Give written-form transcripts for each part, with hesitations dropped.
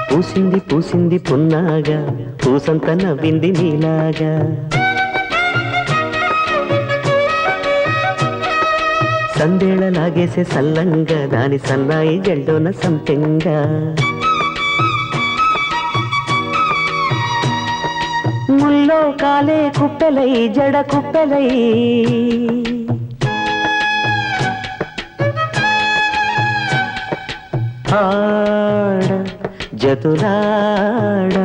పూసింది పూసింది పున్నాగా పూసంత నవ్వింది నీలాగా సందేళ లాగేసే సల్లంగా దాని సన్నాయి జల్డోన సంపెంగా ముల్లో కాలే కుప్పెలై జడ కుప్పెలై ఆడ జతులాడ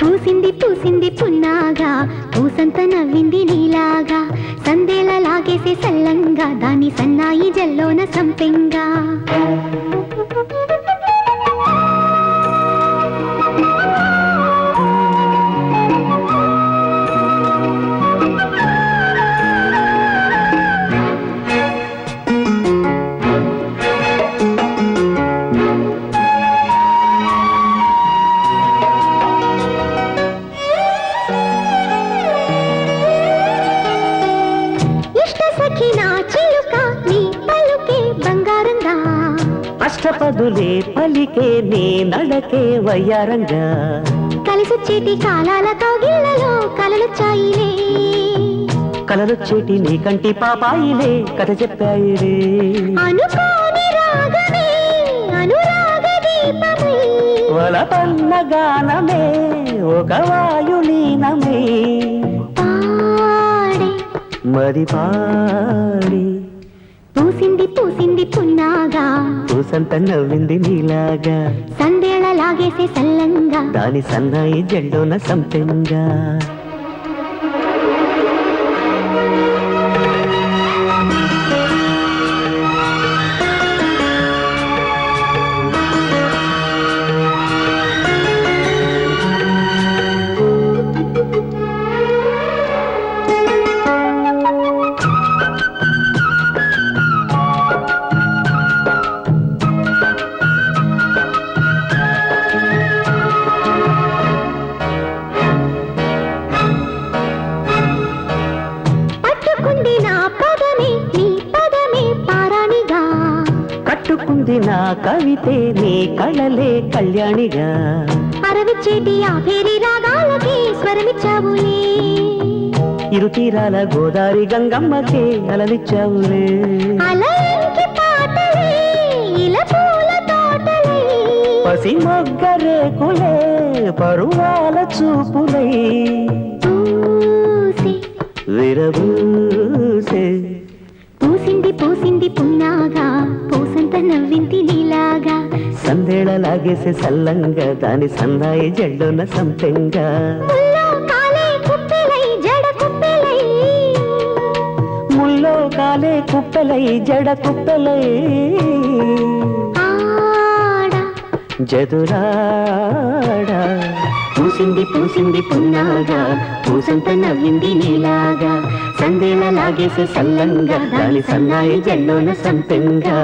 పూసింది పూసింది పున్నాగా పూసంత నవ్వింది నీలాగా సందేళ లాగేసే సల్లంగా దాని సన్నాయి జల్లోన సంపెంగా అష్టపదులే పలికే నీ నడకే వయ్యారంగా కలిసొచ్చేటి కాలాల కౌగిళ్లలో కలలొచ్చాయిలే కలలొచ్చేటి నీ కంటి పాపాయిలే కథ చెప్పాయిలే అనుకోని రాగమే అనురాగ దీపమై వలపన్న గానమే ఒక వాయులీనమే పాడే మరి పాడి పూసింది పూసింది పున్నాగా పూసంత నవ్వింది నీలాగా సందేళ లాగేసే సల్లంగా దాని సన్నాయి జల్డోన సంపెంగా కట్టుకుంది నా కవితే నీ కళలే కళ్యాణిగా అరవిచ్చేటి ఆ పేరి రాగాలకి స్వరమిచ్చావులే ఇరు తీరాల గోదారి గంగమ్మకే అలలిచ్చావులే అలయంకి పాటలే ఇలా పూల తోటలే పసి మొగ్గరేకులే పరువాల చూపులై పూసి విరబూసే పూసింది పూసింది పున్నాగా పూసంత నవ్వింది నీలాగా సందేళ లాగేసే సల్లంగా దాని సన్నాయి జల్డోన సంపెంగా ముల్లో కాలే కుప్పెలై జడ కుప్పెలై ముల్లో కాలే కుప్పెలై జడ కుప్పెలై ఆడ జదురాడ పూసింది పూసింది పున్నాగా పూసంత నవ్వింది నీలాగా సందేళ లాగేసే సల్లంగా దాని సన్నాయి జల్లోన సంపెంగా